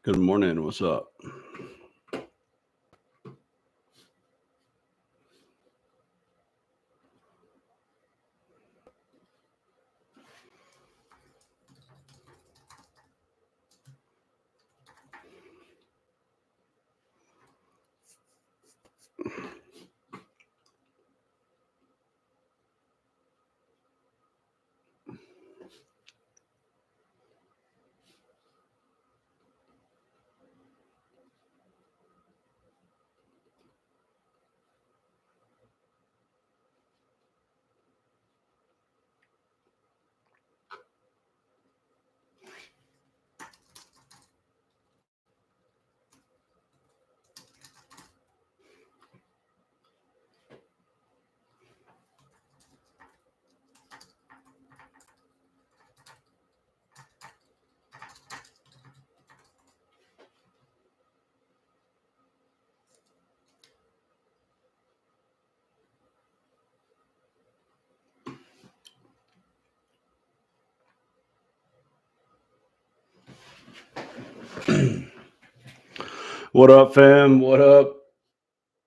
Good morning. What's up? What up, fam? What up?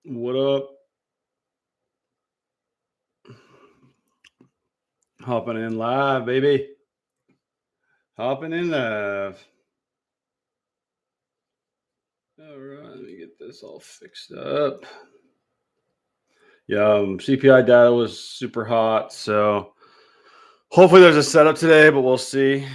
What up? Hopping in live, baby. Hopping in live. All right, let me get this all fixed up. Yeah, CPI data was super hot, so hopefully there's a setup today, but we'll see.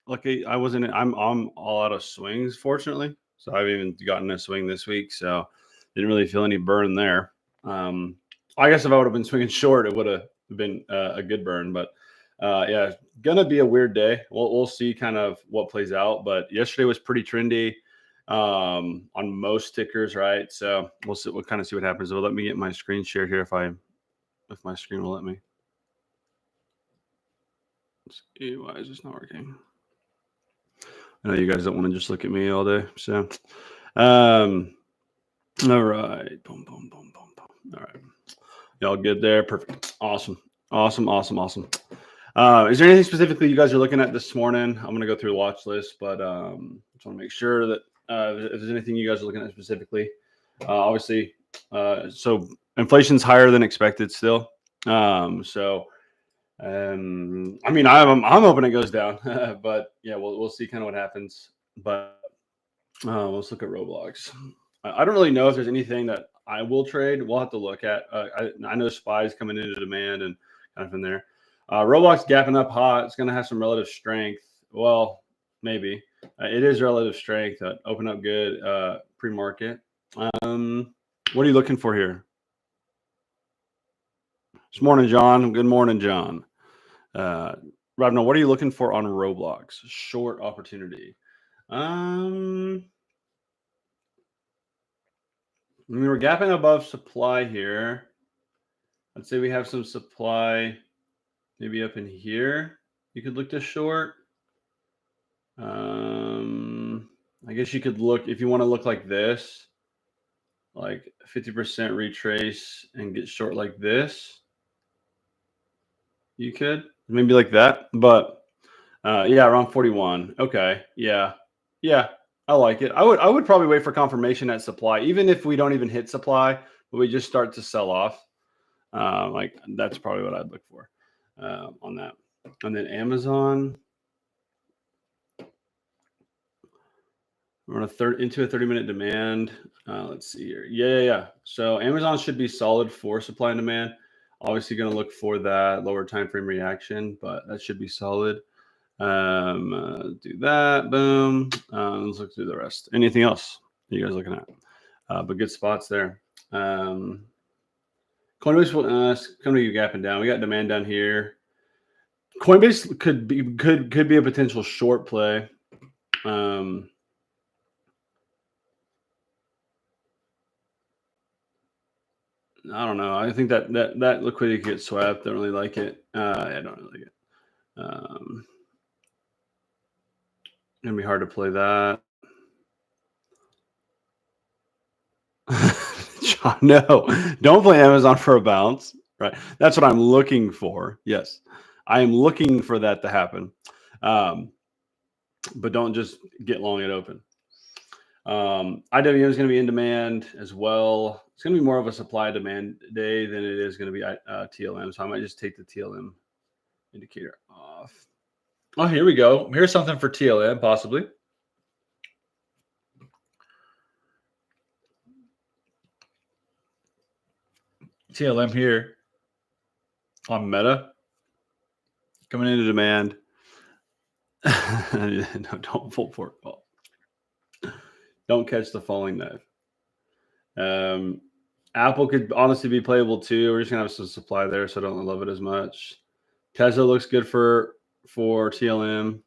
Lucky I'm all out of swings, fortunately. So I haven't even gotten a swing this week, so didn't really feel any burn there. I guess if I would have been swinging short, it would have been a good burn. But yeah, gonna be a weird day. We'll see kind of what plays out. But yesterday was pretty trendy on most tickers, right? So we'll kind of see what happens. So let me get my screen share here if my screen will let me. Let's see, why is this not working? I know you guys don't want to just look at me all day. So all right. Boom, boom, boom, boom, boom. All right. Y'all good there? Perfect. Awesome. Is there anything specifically you guys are looking at this morning? I'm going to go through the watch list, but just want to make sure that if there's anything you guys are looking at specifically. Obviously, so inflation's higher than expected still. I mean, I'm hoping it goes down, but yeah, we'll see kind of what happens. But let's look at Roblox. I don't really know if there's anything that I will trade. We'll have to look at. I know SPY's coming into demand and kind of in there. Roblox gapping up hot. It's going to have some relative strength. Well, maybe it is relative strength. Open up good pre-market. What are you looking for here? This morning, John. Good morning, John. Ravno, what are you looking for on Roblox? Short opportunity. I mean, we're gapping above supply here. Let's say we have some supply maybe up in here. You could look to short. I guess you could look, if you want to look like this, like 50% retrace and get short like this. You could maybe like that, but yeah, around 41. Okay. Yeah. I like it. I would probably wait for confirmation at supply, even if we don't even hit supply, but we just start to sell off. Like that's probably what I'd look for on that. And then Amazon, we're into a 30-minute demand. Let's see here. Yeah. So Amazon should be solid for supply and demand. Obviously, going to look for that lower time frame reaction, but that should be solid. Do that. Boom. Let's look through the rest. Anything else you guys looking at? But good spots there. Coinbase will come to you gapping down. We got demand down here. Coinbase could be a potential short play. I don't know. I think that liquidity could get swept. Don't really like it. I don't really like it. Gonna be hard to play that. John, no, don't play Amazon for a bounce. Right. That's what I'm looking for. Yes. I am looking for that to happen. but don't just get long it open. IWM is going to be in demand as well. It's going to be more of a supply demand day than it is going to be TLM. So I might just take the TLM indicator off. Oh, here we go. Here's something for TLM, possibly. TLM here on Meta coming into demand. No, don't pull for it. Oh. Don't catch the falling knife. Apple could honestly be playable too. We're just gonna have some supply there, so I don't love it as much. Tesla looks good for TLM.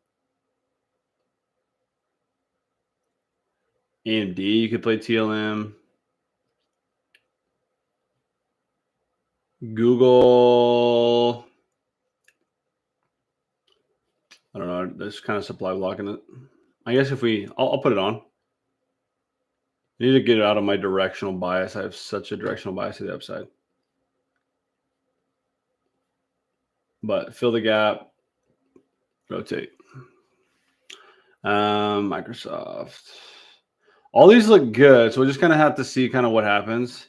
AMD, you could play TLM. Google, I don't know. There's kind of supply blocking it. I guess if I'll put it on. I need to get it out of my directional bias. I have such a directional bias to the upside. But fill the gap, rotate. Microsoft. All these look good, so we'll just kind of have to see kind of what happens.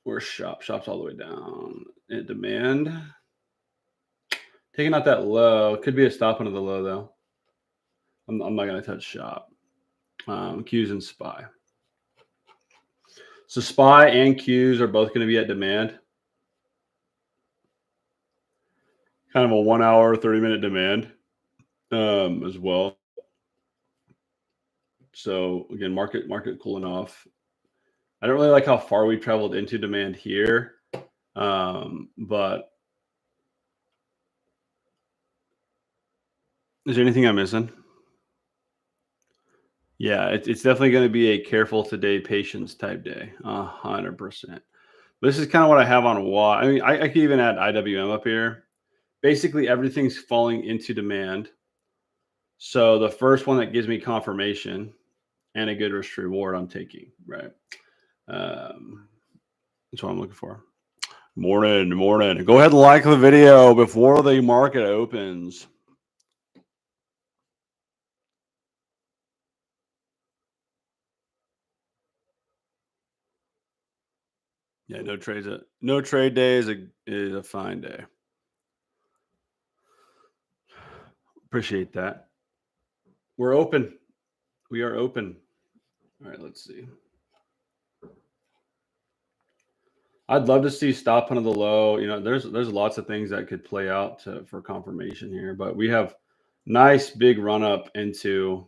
Where's shop? Shop's all the way down. In demand. Taking out that low. Could be a stop under the low, though. I'm not going to touch shop. Qs and SPY. So SPY and Qs are both going to be at demand. Kind of a 1 hour, 30-minute demand as well. So again, market cooling off. I don't really like how far we traveled into demand here, but is there anything I'm missing? Yeah, it's definitely going to be a careful today, patience type day, 100%. This is kind of what I have on WA. I mean, I could even add IWM up here. Basically, everything's falling into demand. So the first one that gives me confirmation and a good risk reward, I'm taking, right? That's what I'm looking for. Morning. Go ahead and like the video before the market opens. Yeah, no trade day is a fine day. Appreciate that. We're open. We are open. All right, let's see. I'd love to see stop under the low. You know, there's lots of things that could play out for confirmation here, but we have nice big run up into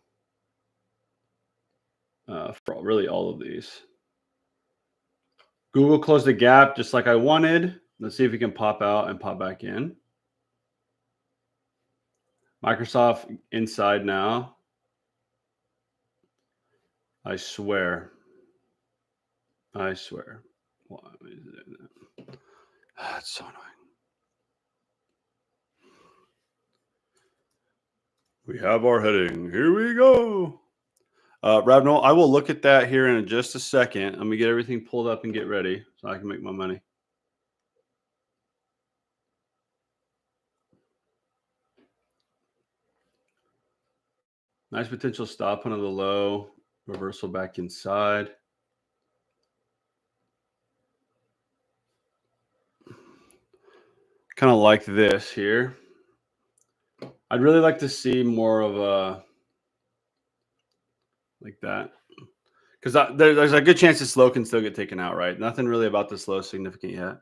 for really all of these. Google closed the gap just like I wanted. Let's see if we can pop out and pop back in. Microsoft inside now. I swear. Why is it? That's so annoying. We have our heading. Here we go. Rabnol, I will look at that here in just a second. Let me get everything pulled up and get ready so I can make my money. Nice potential stop under the low. Reversal back inside. Kind of like this here. I'd really like to see more of a like that. Because there's a good chance this low can still get taken out, right? Nothing really about this low significant yet.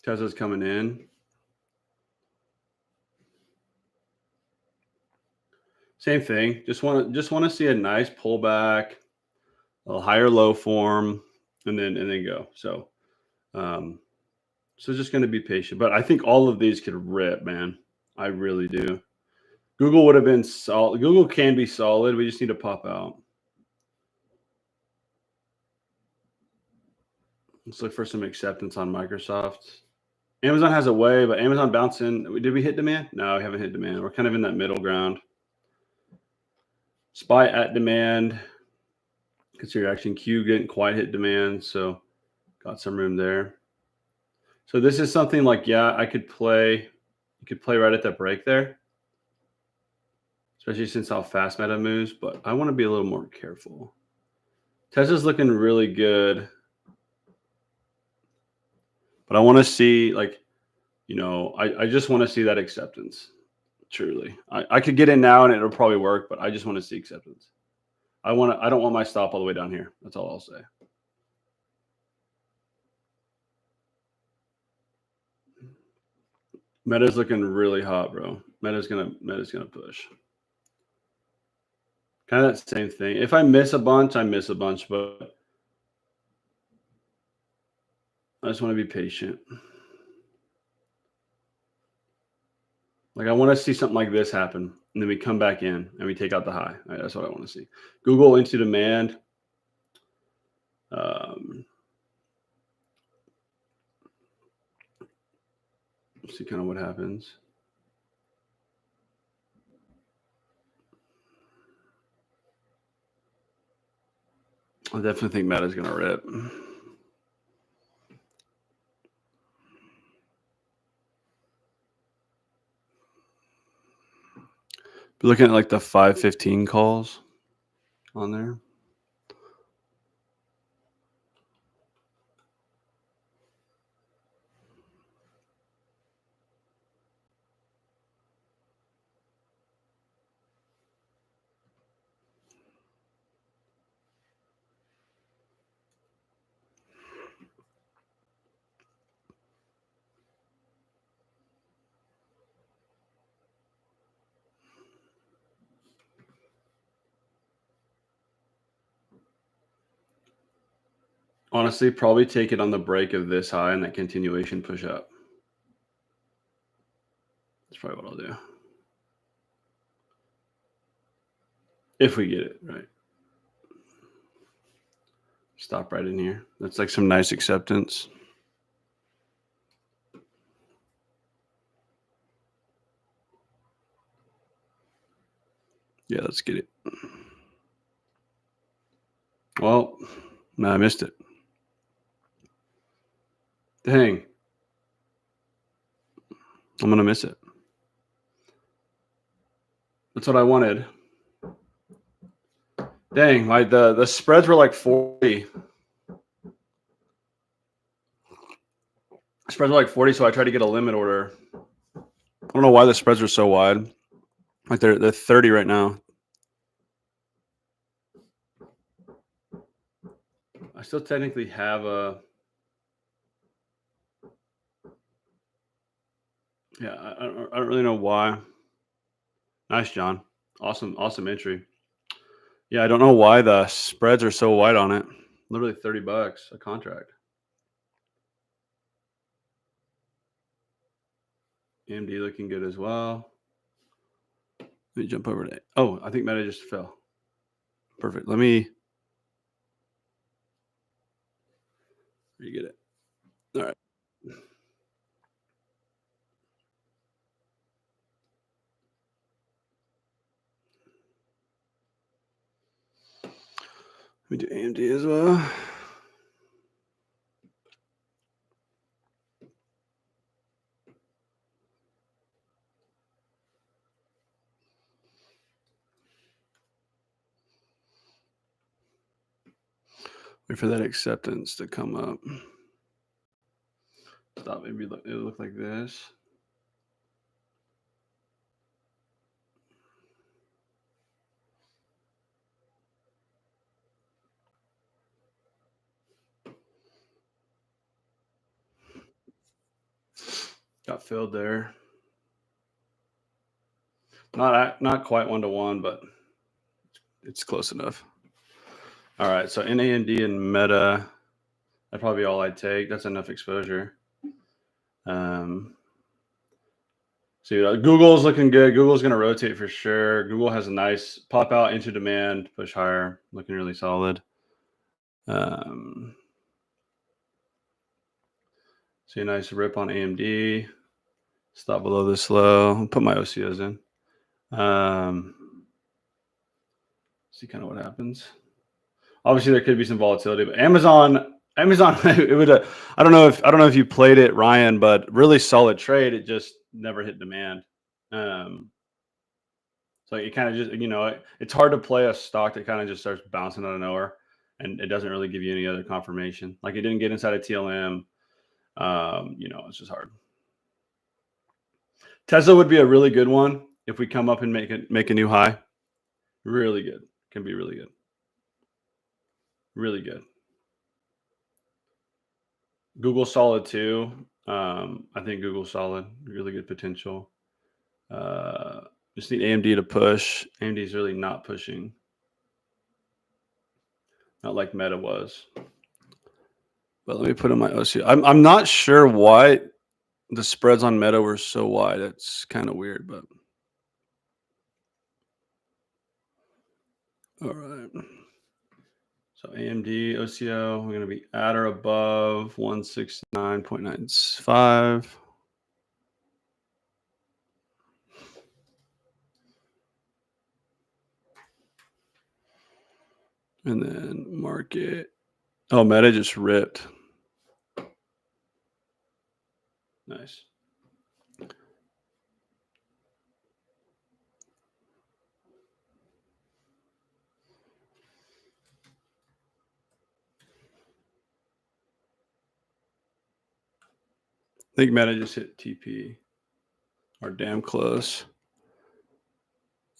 Tesla's coming in. Same thing. Just want to see a nice pullback, a higher low form, and then go. So, so just going to be patient. But I think all of these could rip, man. I really do. Google would have been solid. Google can be solid. We just need to pop out. Let's look for some acceptance on Microsoft. Amazon has a way, but Amazon bouncing. Did we hit demand? No, we haven't hit demand. We're kind of in that middle ground. SPY at demand. Consider action Q didn't quite hit demand, so got some room there. So this is something like, yeah, I could play. You could play right at that break there, especially since how fast Meta moves. But I want to be a little more careful. Tesla's looking really good, but I want to see, like, I just want to see that acceptance. Truly, I could get in now and it'll probably work, but I just want to see acceptance. I don't want my stop all the way down here. That's all I'll say. Meta's looking really hot, bro. Meta's gonna push. Kind of that same thing. If I miss a bunch, I miss a bunch, but I just want to be patient. Like, I want to see something like this happen, and then we come back in and we take out the high. Right, that's what I want to see. Google into demand. See kind of what happens. I definitely think Meta's going to rip. Be looking at like the 515 calls on there. Honestly, probably take it on the break of this high and that continuation push up. That's probably what I'll do. If we get it, right. Stop right in here. That's like some nice acceptance. Yeah, let's get it. Well, no, I missed it. Dang. I'm going to miss it. That's what I wanted. Dang, the spreads were like 40. Spreads were like 40, so I tried to get a limit order. I don't know why the spreads are so wide. Like they're 30 right now. I still technically have a. Yeah, I don't really know why. Nice, John. Awesome entry. Yeah, I don't know why the spreads are so wide on it. Literally $30 a contract. AMD looking good as well. Let me jump over to. Oh, I think Meta just fell. Perfect. Let me. You get it. All right. Let me do AMD as well. Wait for that acceptance to come up. Stop. Maybe it'll look like this. Got filled there. Not quite 1-to-1, but it's close enough. All right, so in AMD and Meta, that'd probably be all I'd take. That's enough exposure. See, Google's looking good. Google's going to rotate for sure. Google has a nice pop out into demand, push higher, looking really solid. See a nice rip on AMD. Stop below this low. I'll put my OCOs in. See kind of what happens. Obviously, there could be some volatility, but Amazon, it would. I don't know if you played it, Ryan, but really solid trade. It just never hit demand. So you kind of just, it's hard to play a stock that kind of just starts bouncing out of nowhere, and it doesn't really give you any other confirmation. Like it didn't get inside of TLM. It's just hard. Tesla would be a really good one if we come up and make a new high. Really good. Can be really good. Really good. Google solid too. I think Google solid. Really good potential. Just need AMD to push. AMD is really not pushing. Not like Meta was. But let me put in my OCO. I'm not sure why the spreads on Meta were so wide. It's kind of weird, but all right. So AMD OCO, we're going to be at or above 169.95. And then market. Oh, Meta just ripped. Nice. I think Meta just hit TP or damn close.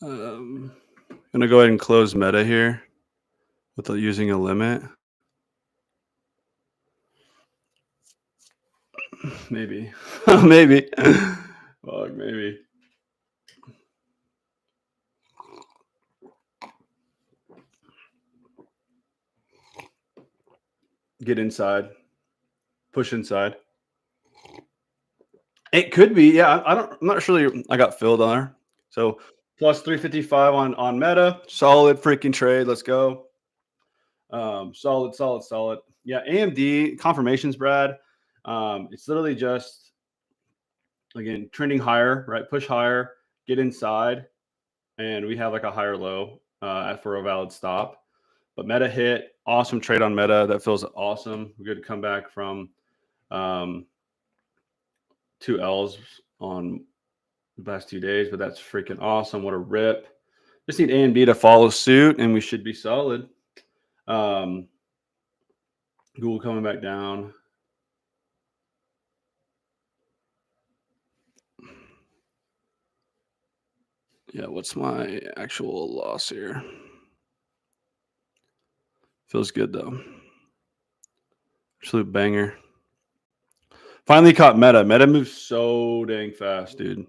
I'm going to go ahead and close Meta here without using a limit. Maybe. Maybe. Fuck, maybe. Get inside. Push inside. It could be, yeah. I'm not sure. I got filled on her. So plus 355 on Meta. Solid freaking trade. Let's go. Solid. Yeah, AMD confirmations, Brad. It's literally just again trending higher, right? Push higher, get inside, and we have like a higher low for a valid stop. But Meta hit. Awesome trade on Meta. That feels awesome. We're good to come back from 2 L's on the past 2 days, but that's freaking awesome. What a rip. Just need AMD to follow suit, and we should be solid. Google coming back down. Yeah, what's my actual loss here? Feels good, though. Absolute banger. Finally caught Meta. Meta moves so dang fast, dude.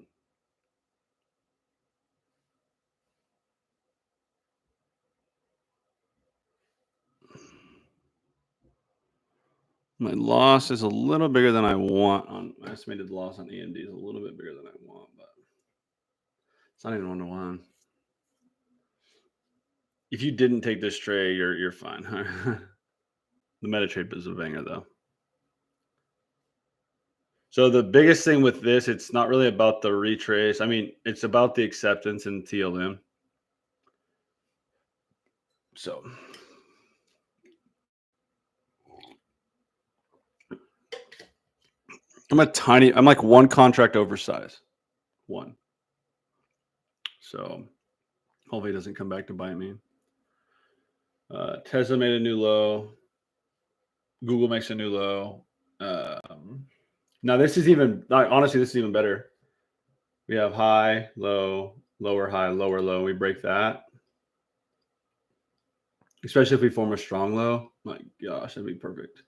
My loss is a little bigger than I want. On my estimated loss on AMD is a little bit bigger than I want, but it's not even 1-to-1. If you didn't take this trade, you're fine. The Meta trade is a banger, though. So the biggest thing with this, it's not really about the retrace. I mean, it's about the acceptance in TLM. So I'm like one contract oversized. One. So hopefully it doesn't come back to bite me. Tesla made a new low. Google makes a new low. Now this is honestly, this is even better. We have high, low, lower, high, lower, low. We break that. Especially if we form a strong low. My gosh, that'd be perfect.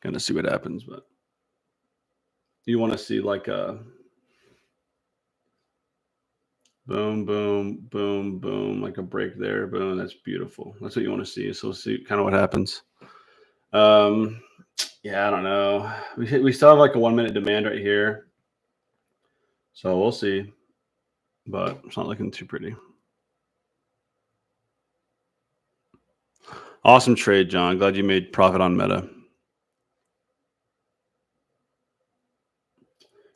Gonna see what happens, but you want to see like a boom, boom, boom, boom, like a break there. Boom. That's beautiful. That's what you want to see. So we'll see kind of what happens. Yeah, I don't know. We still have like a 1-minute demand right here. So we'll see. But it's not looking too pretty. Awesome trade, John. Glad you made profit on Meta.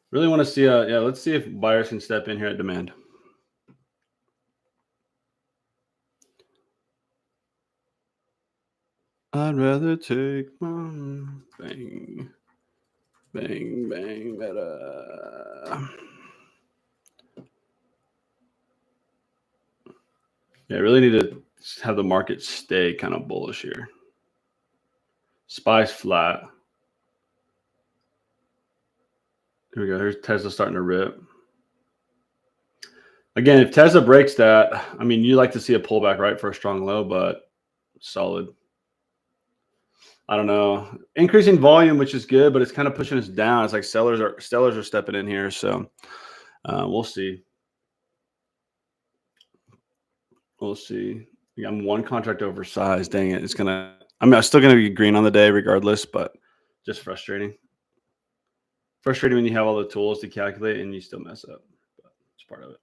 Really want to see let's see if buyers can step in here at demand. I'd rather take my bang, bang, bang, better. Yeah, I really need to have the market stay kind of bullish here. SPY's flat. Here we go. Here's Tesla starting to rip. Again, if Tesla breaks that, I mean, you like to see a pullback, right, for a strong low, but solid. I don't know. Increasing volume, which is good, but it's kind of pushing us down. It's like sellers are stepping in here, so we'll see. We'll see. Yeah, I'm one contract oversized. Dang it! I'm still gonna be green on the day regardless, but just frustrating. Frustrating when you have all the tools to calculate and you still mess up. But it's part of it.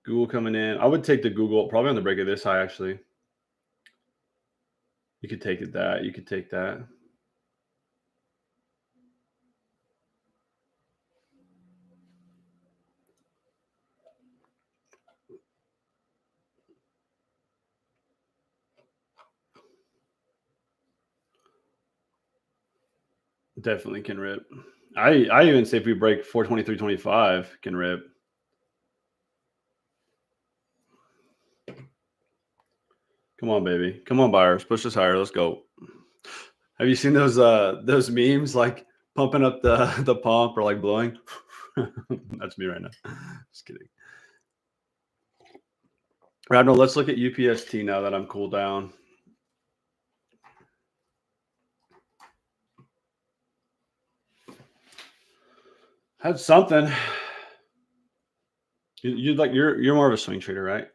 Google coming in. I would take the Google probably on the break of this high. Actually, you could take it that. You could take that. Definitely can rip. I even say if we break 423.25 can rip. Come on, baby. Come on, buyers. Push this higher. Let's go. Have you seen those memes like pumping up the pump or like blowing? That's me right now. Just kidding. Right, no, let's look at UPST now that I'm cooled down. Had something. You're more of a swing trader, right?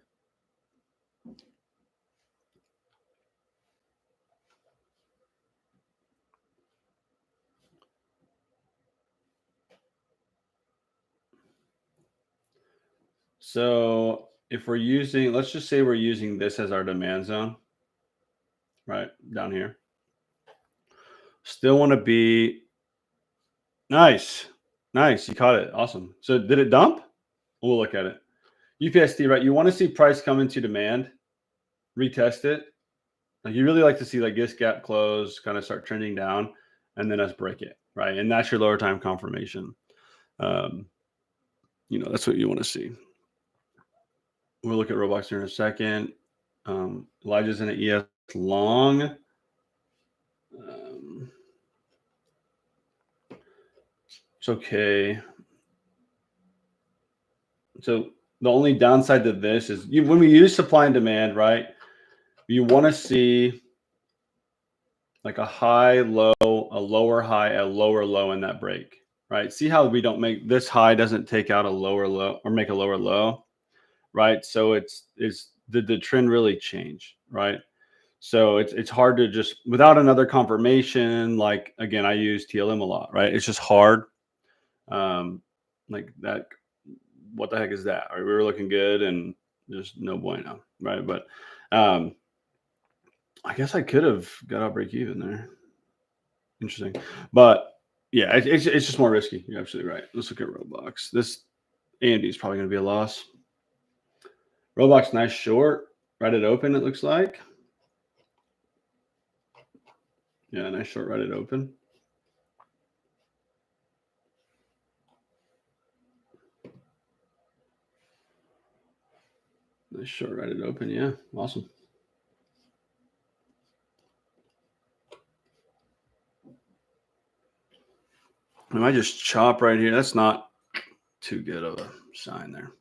So if we're using, let's just say we're using this as our demand zone, right down here. Still want to be nice. You caught it. Awesome. So did it dump? We'll look at it. UPST, right? You want to see price come into demand, retest it. Like you really like to see like this gap close, kind of start trending down, and then us break it, right? And that's your lower time confirmation. That's what you want to see. We'll look at Roblox here in a second. Elijah's in an ES long. It's okay. So the only downside to this is when we use supply and demand, right? You want to see like a high, low, a lower high, a lower low in that break, right? See how we don't make this high doesn't take out a lower low or make a lower low, right? So the trend really change, right? So it's hard to just without another confirmation. Like again, I use TLM a lot, right? It's just hard. Like that. What the heck is that? Right? We were looking good and just no bueno, right? But I guess I could have got out break even there. Interesting, but yeah, it's just more risky. You're absolutely right. Let's look at Roblox. This Andy is probably going to be a loss. Roblox, nice short. Right it open. It looks like. Yeah, nice short. Right it open. Nice short. Right it open. Yeah, awesome. I might just chop right here. That's not too good of a sign there.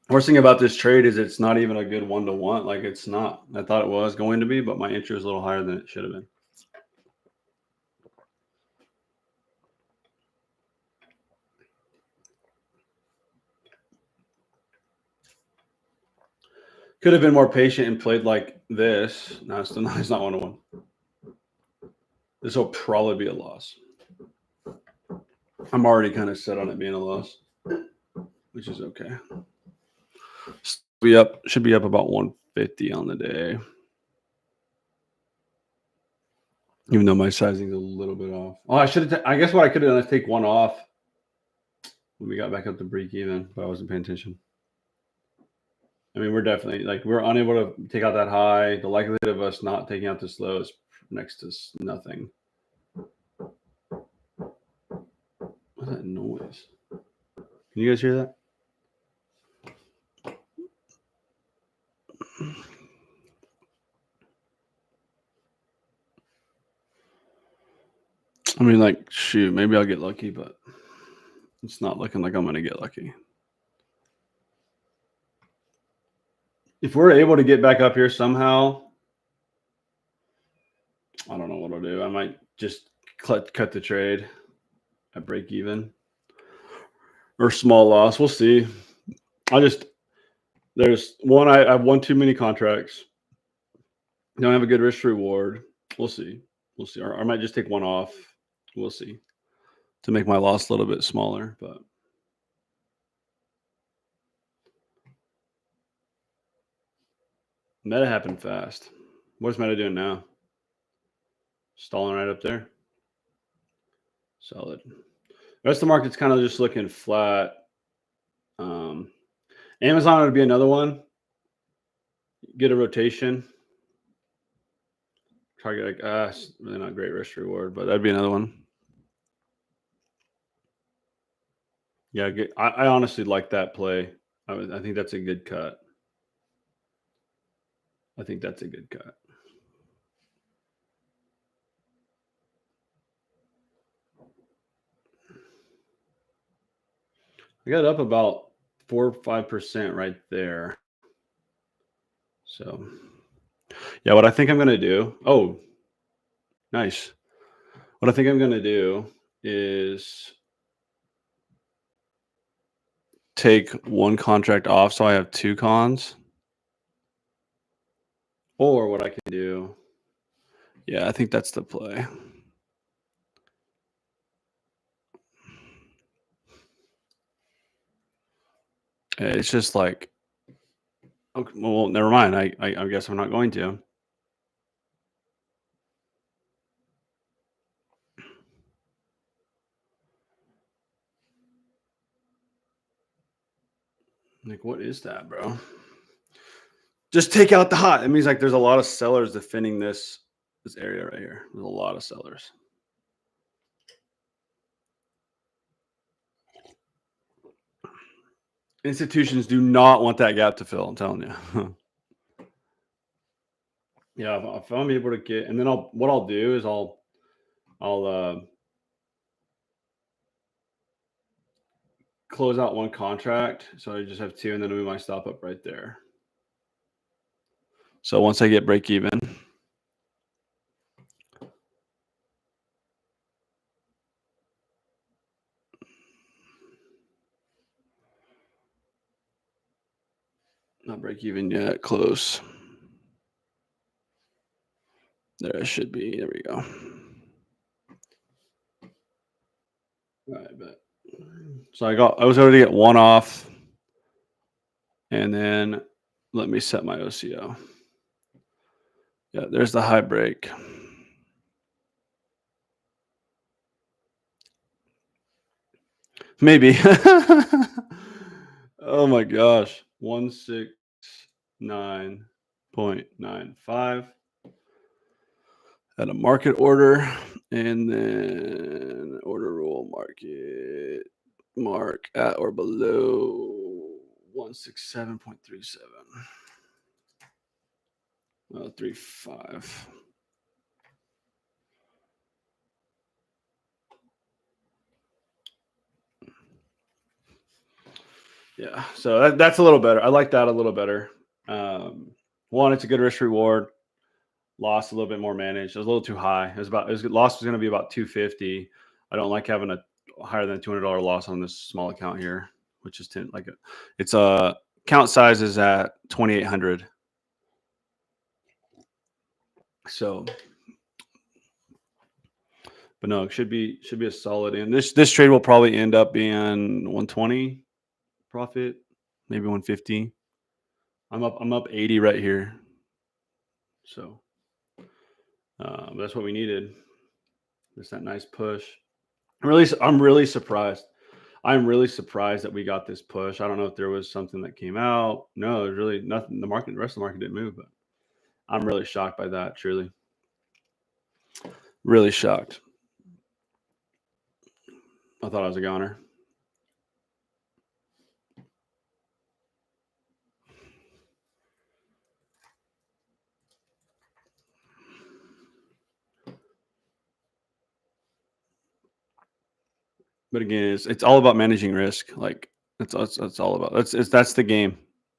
Worst thing about this trade is it's not even a good 1-to-1. Like it's not. I thought it was going to be, but my entry is a little higher than it should have been. Could have been more patient and played like this. No, it's not 1-to-1. This will probably be a loss. I'm already kind of set on it being a loss, which is okay. Should be up about 150 on the day. Even though my sizing is a little bit off. Oh, I guess what I could have done is take one off when we got back up to break even, but I wasn't paying attention. I mean, we're definitely like we're unable to take out that high. The likelihood of us not taking out this low is next to nothing. What's that noise? Can you guys hear that? I mean, like, shoot, maybe I'll get lucky, but it's not looking like I'm going to get lucky. If we're able to get back up here somehow, I don't know what I'll do. I might just cut the trade at break even or small loss. We'll see. There's one, I have one too many contracts. Don't have a good risk reward. We'll see. We'll see. Or I might just take one off. We'll see to make my loss a little bit smaller. But Meta happened fast. What's Meta doing now? Stalling right up there. Solid. The rest of the market's kind of just looking flat. Amazon would be another one. Get a rotation. Target, like, really not great risk reward, but that'd be another one. Yeah, I honestly like that play. I think that's a good cut. I think that's a good cut. I got up about 4 or 5% right there. So, yeah, what I think I'm going to do. Oh, nice. What I think I'm going to do is take one contract off so I have two cons. Or what I can do. Yeah, I think that's the play. It's just like, okay, well, never mind. I guess I'm not going to. Like, what is that, bro? Just take out the hot. It means like there's a lot of sellers defending this area right here. There's a lot of sellers. Institutions do not want that gap to fill. I'm telling you. Yeah, if I'm able to get, and then what I'll do is I'll close out one contract, so I just have two, and then move my stop up right there. So once I get break even, not break even yet, close. There it should be. There we go. All right, bet. So I was able to get one off, and then let me set my OCO. Yeah, there's the high break. Maybe. Oh my gosh. 169.95 at a market order, and then order rule market mark at or below 167.37. 35. Yeah, so that's a little better. I like that a little better. One, it's a good risk reward. Loss a little bit more managed. It was a little too high. Loss was going to be about 250. I don't like having a higher than $200 loss on this small account here, which is 10. It's a count size is at 2,800. So, but no, it should be a solid. And this trade will probably end up being 120 profit, maybe 150. I'm up 80 right here. So that's what we needed. Just that nice push. I'm really surprised. I'm really surprised that we got this push. I don't know if there was something that came out. No, there's really nothing. The rest of the market didn't move, but I'm really shocked by that. Truly, really shocked. I thought I was a goner. But again, it's all about managing risk. Like that's all about. That's the game.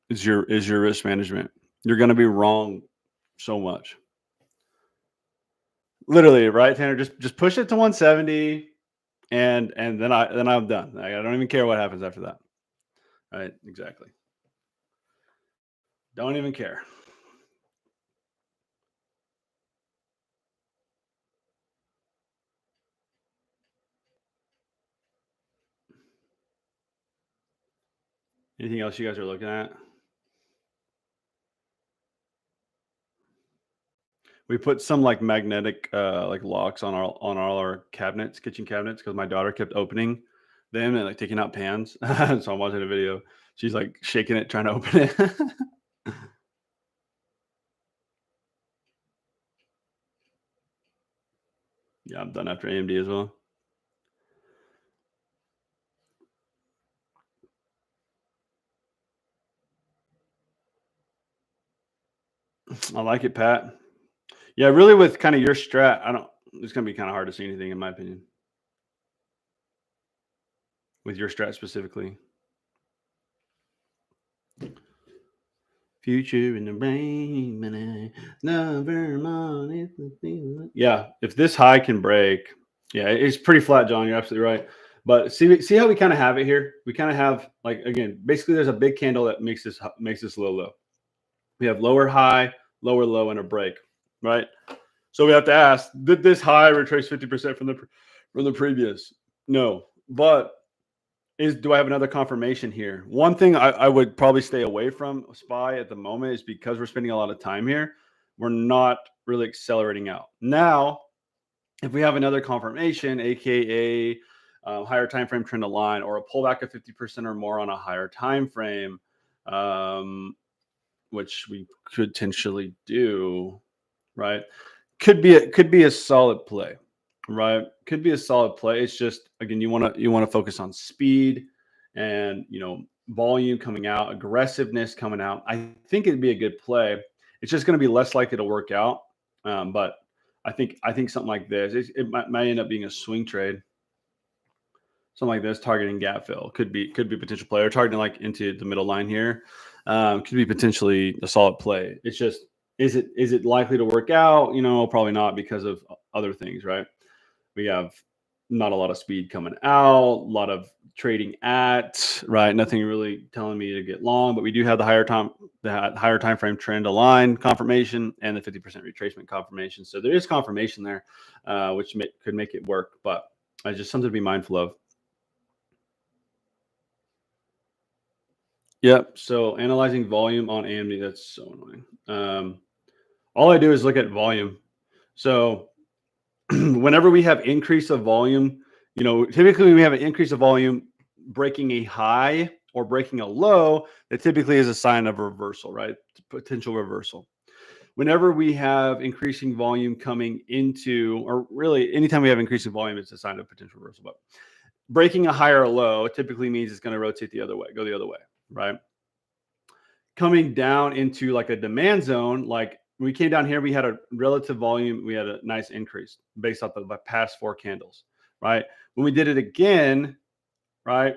Is your risk management. You're going to be wrong so much. Literally, right, Tanner? Just push it to 170, and then I'm done. I don't even care what happens after that. Right? Exactly. Don't even care. Anything else you guys are looking at? We put some like magnetic like locks on all our cabinets, kitchen cabinets, because my daughter kept opening them and like taking out pans. So I'm watching a video. She's like shaking it, trying to open it. Yeah, I'm done after AMD as well. I like it, Pat. Yeah, really with kind of your strat, I don't it's gonna be kind of hard to see anything in my opinion. With your strat specifically. Future in the brain, never mind. Yeah, if this high can break, yeah, it's pretty flat, John. You're absolutely right. But see how we kind of have it here. We kind of have like again, basically, there's a big candle that makes this low. We have lower high, lower low, and a break, right? So we have to ask: did this high retrace 50% from the previous? No, but do I have another confirmation here? One thing I would probably stay away from SPY at the moment is because we're spending a lot of time here. We're not really accelerating out. Now, if we have another confirmation, aka higher time frame trend line, or a pullback of 50% or more on a higher time frame, which we could potentially do, right? Could be a solid play, right? Could be a solid play. It's just again, you want to focus on speed and volume coming out, aggressiveness coming out. I think it'd be a good play. It's just going to be less likely to work out, but I think something like this, it might end up being a swing trade. Something like this, targeting gap fill could be potential player targeting like into the middle line here. Could be potentially a solid play. It's just is it likely to work out? Probably not because of other things, right? We have not a lot of speed coming out, a lot of trading at, right? Nothing really telling me to get long, but we do have the higher time frame trend align confirmation and the 50% retracement confirmation. So there is confirmation there, which could make it work, but just something to be mindful of. Yep. So analyzing volume on AMD, that's so annoying. All I do is look at volume. So whenever we have increase of volume, typically we have an increase of volume breaking a high or breaking a low, that typically is a sign of reversal, right? Potential reversal. Whenever we have increasing volume coming into, or really anytime we have increasing volume, it's a sign of potential reversal. But breaking a higher low typically means it's going to rotate the other way, go the other way, right? Coming down into like a demand zone, like when we came down here, we had a relative volume, we had a nice increase based off of the past four candles, right? When we did it again, right,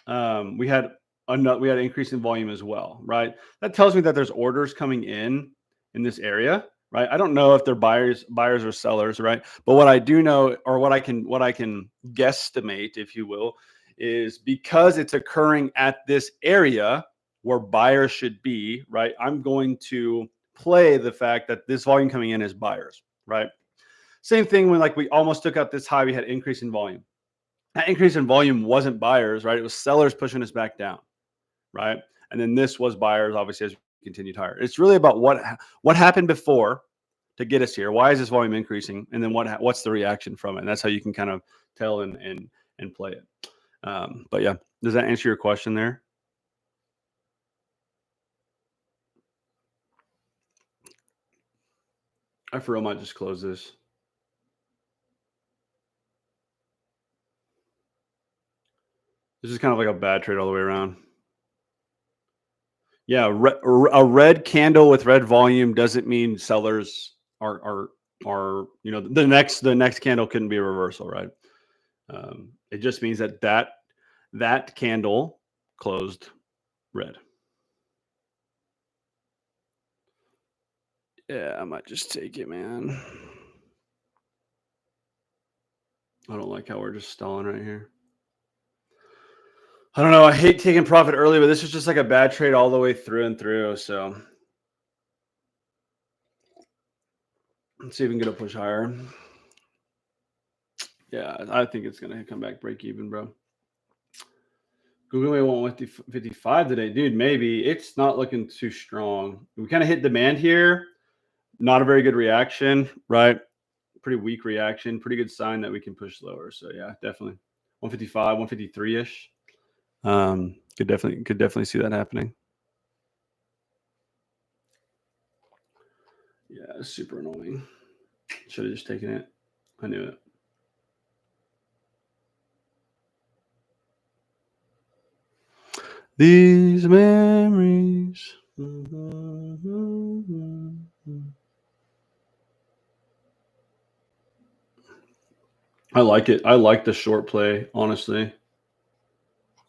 we had an increase in volume as well, right? That tells me that there's orders coming in this area, right? I don't know if they're buyers or sellers, right? But what I do know, or what I can guesstimate, if you will, is because it's occurring at this area where buyers should be, right? I'm going to play the fact that this volume coming in is buyers, right? Same thing when like we almost took out this high, we had increase in volume. That increase in volume wasn't buyers, right? It was sellers pushing us back down, right? And then this was buyers, obviously, as we continued higher. It's really about what happened before to get us here. Why is this volume increasing? And then what's the reaction from it? And that's how you can kind of tell and play it. But yeah, does that answer your question there? I for real might just close this. This is kind of like a bad trade all the way around. Yeah, a red candle with red volume doesn't mean sellers are the next candle couldn't be a reversal, right? It just means that candle closed red. Yeah, I might just take it, man. I don't like how we're just stalling right here. I don't know. I hate taking profit early, but this was just like a bad trade all the way through and through. So let's see if we can get a push higher. Yeah, I think it's gonna come back break even, bro. Google may want 55 today, dude. Maybe it's not looking too strong. We kind of hit demand here. Not a very good reaction, right? Pretty weak reaction. Pretty good sign that we can push lower. So yeah, definitely 155, 153 ish. Could definitely see that happening. Yeah, it's super annoying. Should have just taken it. I knew it. These memories. I like it. I like the short play, honestly,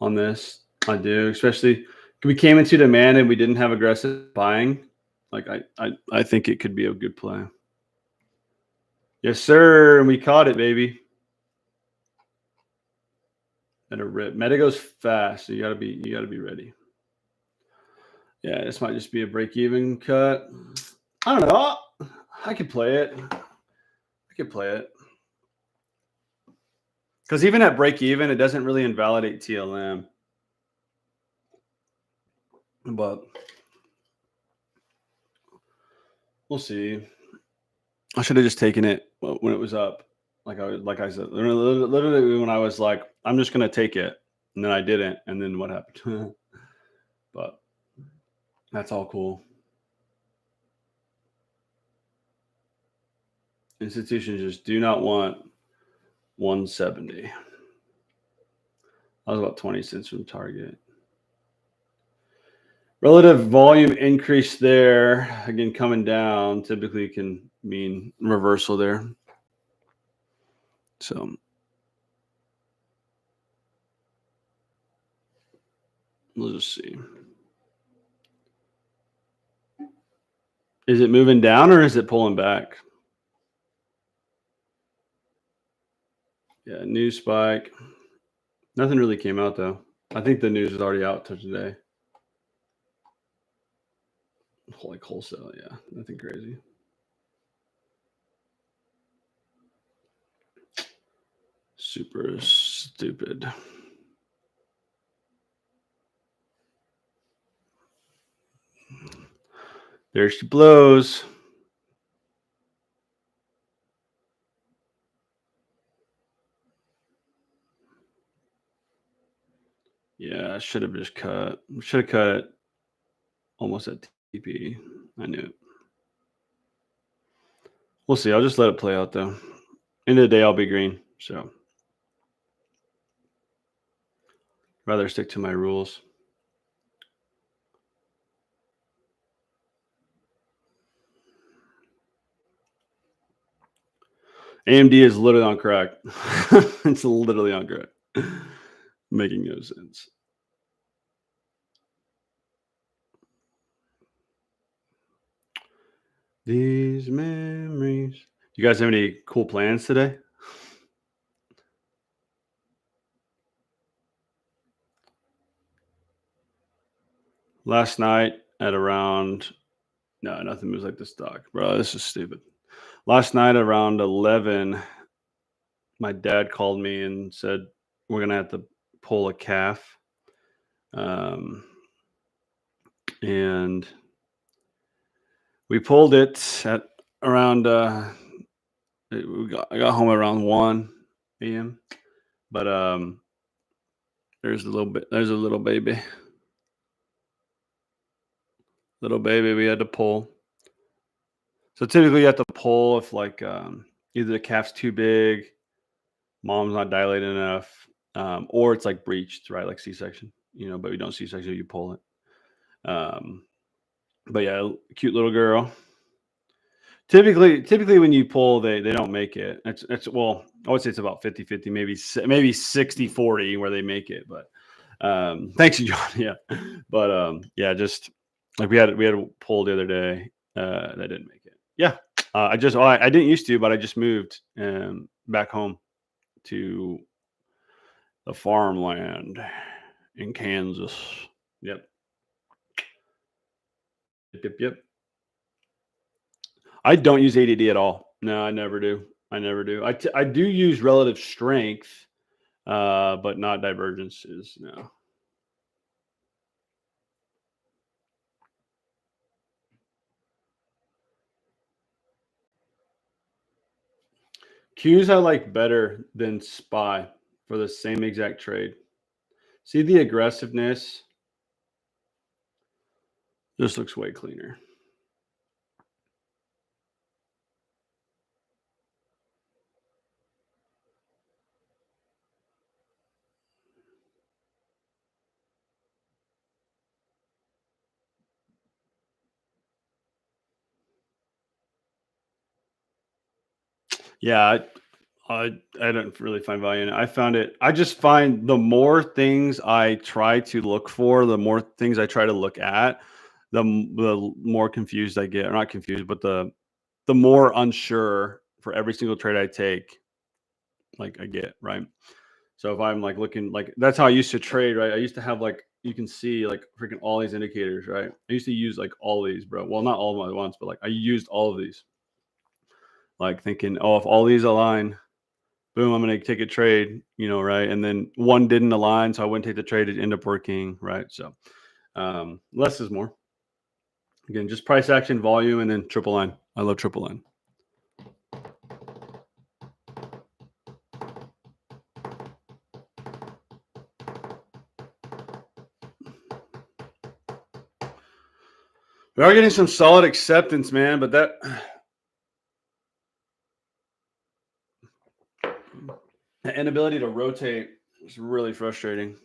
on this. I do, especially we came into demand and we didn't have aggressive buying. Like I think it could be a good play. Yes, sir. And we caught it, baby. At a rip. Meta goes fast, so you gotta be ready. Yeah, this might just be a break-even cut. I don't know. I could play it. Because even at break even, it doesn't really invalidate TLM. But we'll see. I should have just taken it when it was up. Like I said, literally when I was like, I'm just gonna take it, and then I didn't, and then what happened? But that's all cool. Institutions just do not want 170. I was about 20 cents from target. Relative volume increase there. Again, coming down typically can mean reversal there. So we'll just see. Is it moving down or is it pulling back? Yeah, news spike. Nothing really came out though. I think the news is already out to today. Like wholesale, yeah. Nothing crazy. Super stupid. There she blows. Yeah, I should have just cut. Should have cut it almost at TP. I knew it. We'll see. I'll just let it play out though. End of the day, I'll be green. So rather stick to my rules. AMD is literally on crack. It's literally on crack. Making no sense. These memories. You guys have any cool plans today? Last night at around no, nothing moves like this dog, bro. This is stupid. Last night around 11, my dad called me and said we're gonna have to pull a calf, and we pulled it at around. I got home around 1 a.m. But There's a little bit. There's a little baby. Little baby. We had to pull. So typically, you have to pull if like either the calf's too big, mom's not dilated enough, or it's like breached, right? Like C-section. But we don't C-section. You pull it. But yeah, cute little girl. Typically when you pull, they don't make it. It's well, I would say it's about 50-50, maybe 60-40 where they make it. But thanks, John. Yeah, but yeah, just like we had a pull the other day that didn't make it. Yeah, I didn't used to, but I just moved back home to the farmland in Kansas. Yep, yep. I don't use ADD at all. No, I never do. I never do. I do use relative strength, but not divergences. No. Qs I like better than SPY for the same exact trade. See the aggressiveness? This looks way cleaner. Yeah, I don't really find value in it. I found it. I just find the more things I try to look for, the more things I try to look at, the more confused I get. Or not confused, but the more unsure for every single trade I take, like I get, right? So if I'm like looking like that's how I used to trade, right? I used to have like you can see like freaking all these indicators, right? I used to use like all these, bro. Well, not all of them at once, but like I used all of these, like thinking, oh, if all these align, boom, I'm gonna take a trade, right? And then one didn't align, so I wouldn't take the trade. It ended up working, right? So less is more. Again, just price action, volume, and then triple line. I love triple line. We are getting some solid acceptance, man, but that the inability to rotate is really frustrating.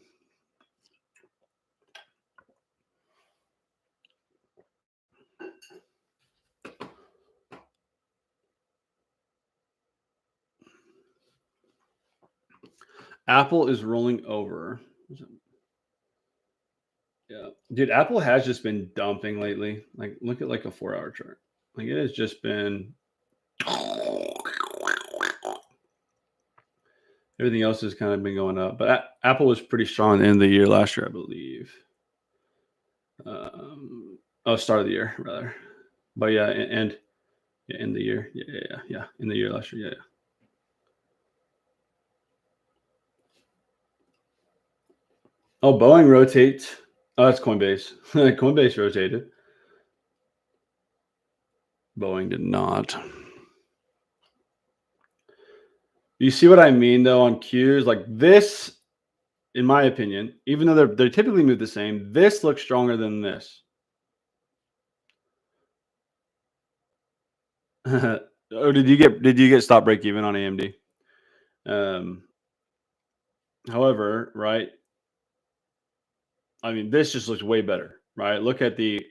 Apple is rolling over. Yeah, dude, Apple has just been dumping lately. Like, look at like a 4-hour chart. Like, it has just been. Everything else has kind of been going up, but Apple was pretty strong at the end of the year last year, I believe. Start of the year rather. But yeah, and yeah, in the year, yeah, in the year last year, yeah. Oh, Boeing rotates. Oh, that's Coinbase. Coinbase rotated. Boeing did not. You see what I mean though on Qs? Like this, in my opinion, even though they're typically move the same, this looks stronger than this. Oh, did you get stop break even on AMD? Um, however, right? I mean, this just looks way better, right? Look at the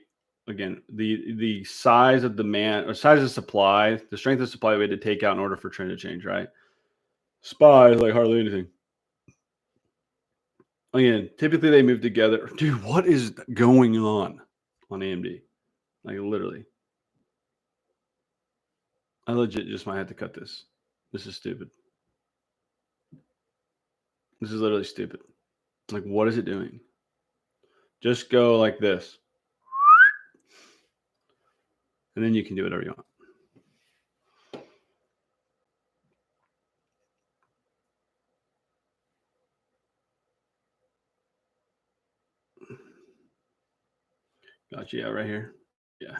size of demand or size of supply, the strength of supply we had to take out in order for trend to change, right? SPY is like hardly anything. Again, typically they move together. Dude, what is going on AMD? Like literally. I legit just might have to cut this. This is stupid. This is literally stupid. Like, what is it doing? Just go like this. And then you can do whatever you want. Gotcha. Yeah, right here. Yeah.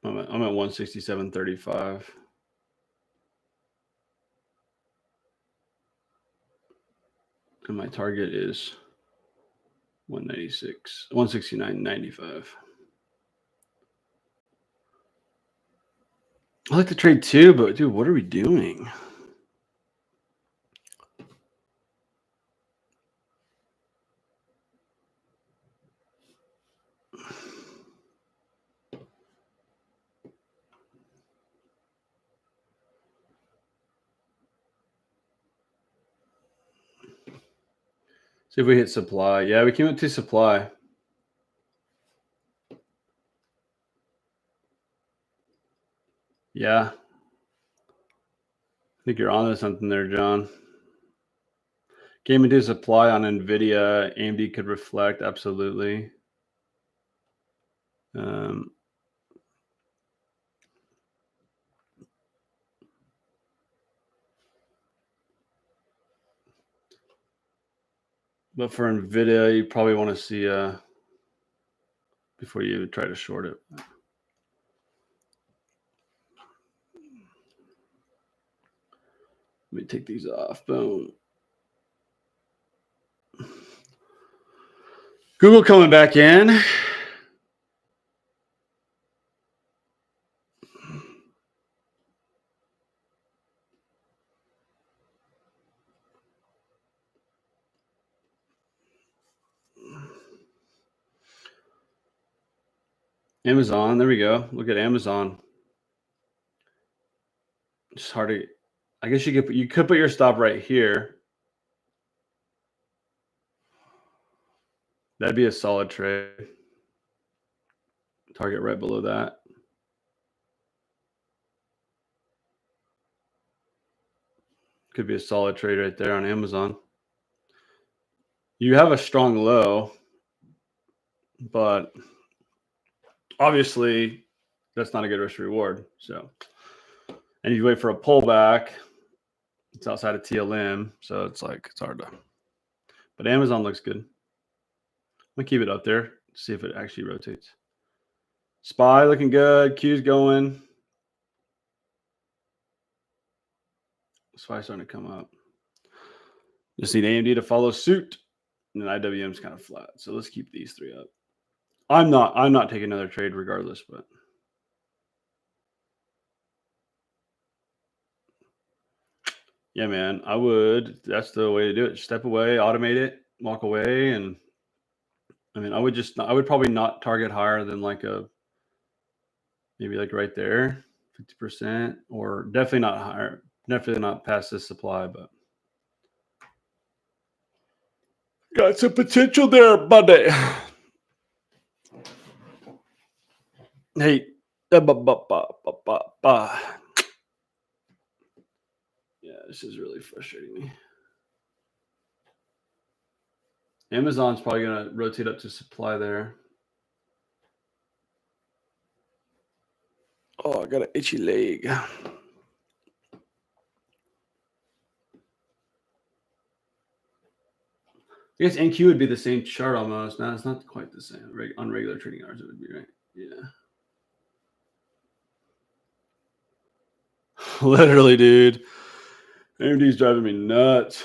I'm at 167.35. And my target is 196, 169.95. I like to trade too, but dude, what are we doing? See if we hit supply. Yeah, we came up to supply. Yeah. I think you're on to something there, John. Came into supply on NVIDIA. AMD could reflect, absolutely. But for NVIDIA, you probably want to see before you try to short it. Let me take these off. Boom. Google coming back in. Amazon. There we go. Look at Amazon. It's hard to. I guess you could put your stop right here. That'd be a solid trade. Target right below that. Could be a solid trade right there on Amazon. You have a strong low, but obviously that's not a good risk reward. So, and you wait for a pullback, it's outside of TLM, so it's hard to. But Amazon looks good. I'm gonna keep it up there, see if it actually rotates. SPY looking good. Q's going. SPY starting to come up. Just need AMD to follow suit, and then IWM's kind of flat. So let's keep these three up. I'm not taking another trade regardless, but yeah, man, I would. That's the way to do it. Step away, automate it, walk away, and I mean, I would probably not target higher than maybe like right there, 50%, or definitely not higher. Definitely not past this supply, but got some potential there, buddy. Hey, yeah, this is really frustrating me. Amazon's probably gonna rotate up to supply there. Oh, I got an itchy leg. I guess NQ would be the same chart almost. No, it's not quite the same. On regular trading hours, it would be, right? Yeah. Literally, dude. AMD's driving me nuts.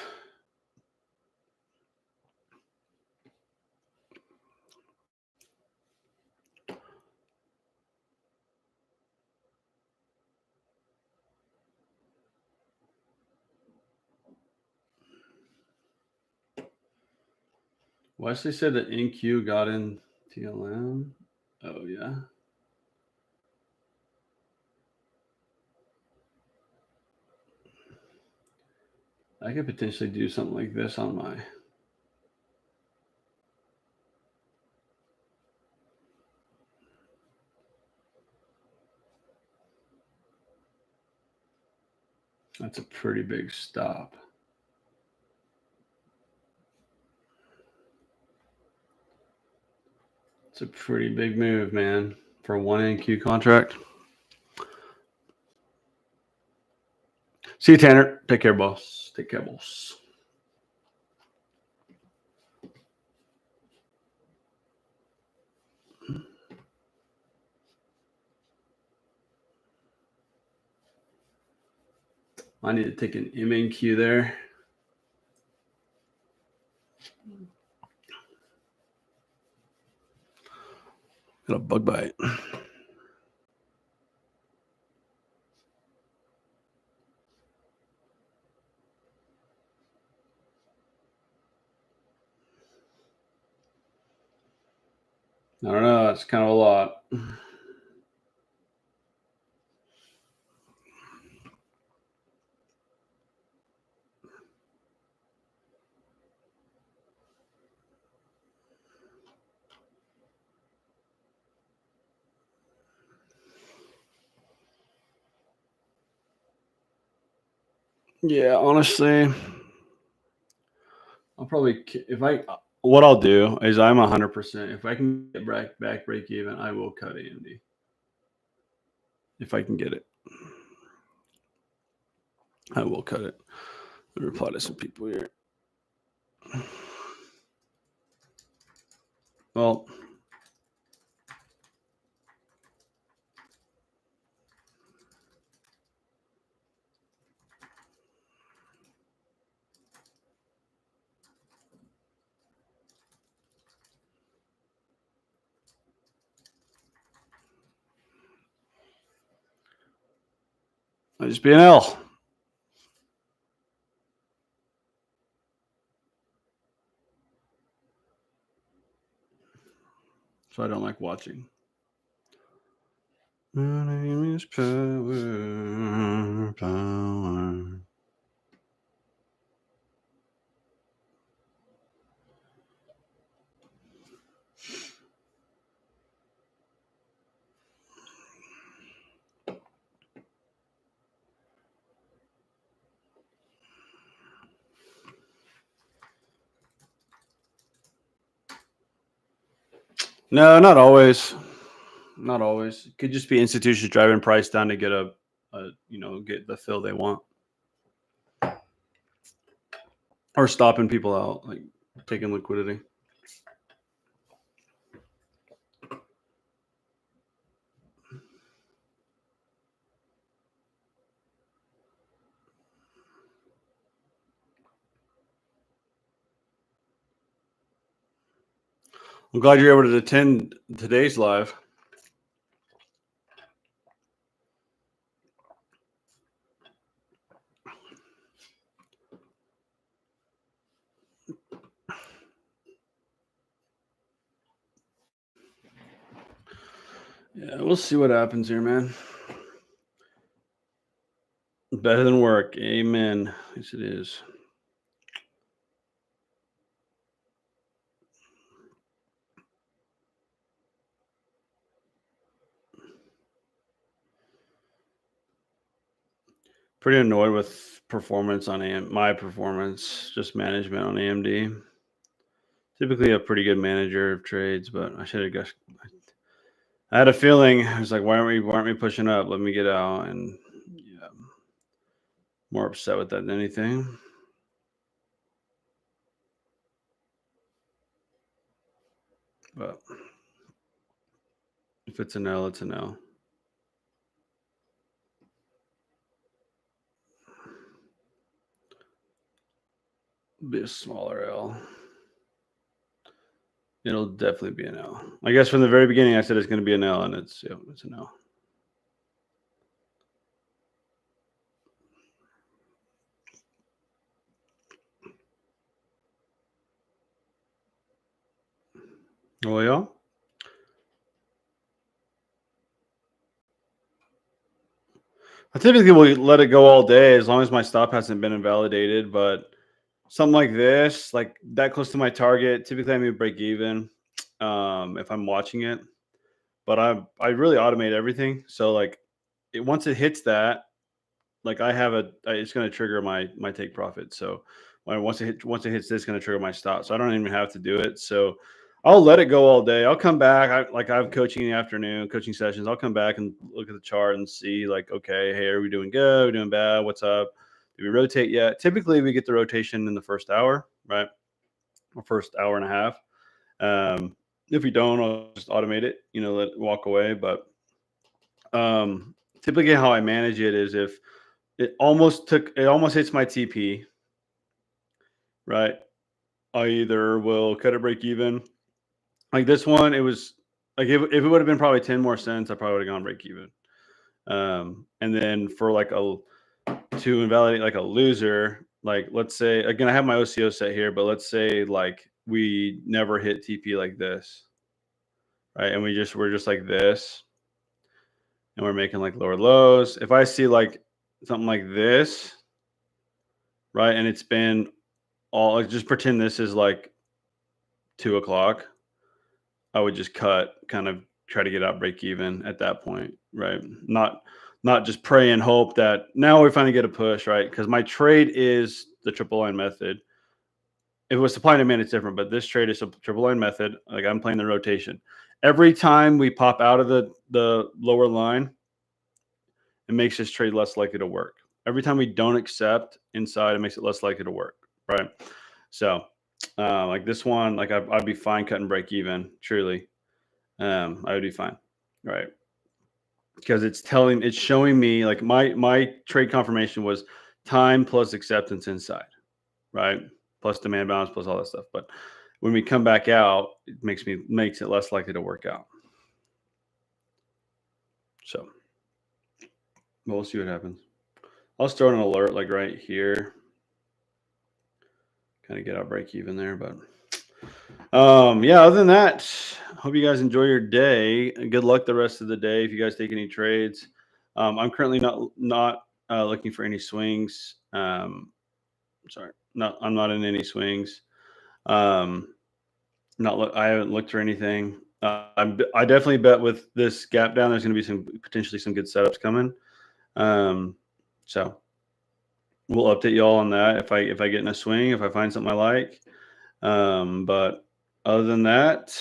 Wesley said that NQ got in TLM. Oh, yeah. I could potentially do something like this on my. That's a pretty big stop. It's a pretty big move, man, for a 1 NQ contract. See you, Tanner. Take care, boss. Take care, boss. I need to take an MNQ there. Got a bug bite. I don't know. It's kind of a lot. Yeah, honestly, I'll probably what I'll do is I'm 100%. If I can get back break even, I will cut AMD if I can get it. I will cut it. Let me reply to some people here. Well, I just be an L. So I don't like watching. My name is Power. Power. No, not always. Not always. It could just be institutions driving price down to get get the fill they want, or stopping people out, like taking liquidity. I'm glad you're able to attend today's live. Yeah, we'll see what happens here, man. Better than work. Amen. Yes, it is. Pretty annoyed with performance on my performance, just management on AMD. Typically a pretty good manager of trades, but I should have guessed. I had a feeling. I was like, why aren't we pushing up? Let me get out. And yeah, more upset with that than anything. But if it's an L, it's an L. Be a smaller L. It'll definitely be an L. I guess from the very beginning, I said it's going to be an L, and it's an L. Well, yeah. I typically will let it go all day as long as my stop hasn't been invalidated. But something like this, like that close to my target, typically I may break even if I'm watching it. But I really automate everything, so like once it hits that, like it's going to trigger my take profit. So once it hits this, it's going to trigger my stop. So I don't even have to do it. So I'll let it go all day. I'll come back. I have coaching in the afternoon, coaching sessions. I'll come back and look at the chart and see like, okay, hey, are we doing good? Are we doing bad? What's up? Do we rotate yet? Typically we get the rotation in the first hour, right? Or first hour and a half. If we don't, I'll just automate it, let it walk away. But typically how I manage it is if it almost hits my TP, right? I either will cut it break even. Like this one, it was Like if it would have been probably 10 more cents, I probably would have gone break even. And then for like to invalidate like a loser, like let's say again, I have my OCO set here, but let's say like we never hit TP like this, right? And we're just like this, and we're making like lower lows. If I see like something like this, right, and it's been all like, just pretend this is like 2 o'clock, I would just cut, kind of try to get out break even at that point, right? Not just pray and hope that now we finally get a push, right? Because my trade is the triple line method. If it was supply and demand, it's different, but this trade is a triple line method. Like I'm playing the rotation. Every time we pop out of the lower line, it makes this trade less likely to work. Every time we don't accept inside, it makes it less likely to work, right? So like this one, like I'd be fine cutting break even, truly. I would be fine, right? Because it's showing me like my trade confirmation was time plus acceptance inside, right? Plus demand balance plus all that stuff. But when we come back out, it makes it less likely to work out. So we'll see what happens. I'll just throw an alert like right here. Kind of get out break even there, but yeah, other than that, hope you guys enjoy your day. Good luck the rest of the day if you guys take any trades. I'm currently not looking for any swings. I'm not in any swings. I haven't looked for anything. I definitely bet with this gap down, there's going to be potentially some good setups coming. So we'll update you all on that if I get in a swing, if I find something I like. But other than that,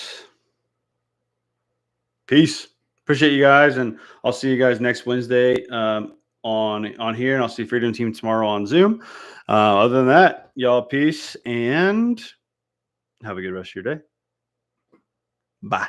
peace. Appreciate you guys, and I'll see you guys next Wednesday on here, and I'll see Freedom Team tomorrow on Zoom. Other than that, y'all, peace, and have a good rest of your day. Bye.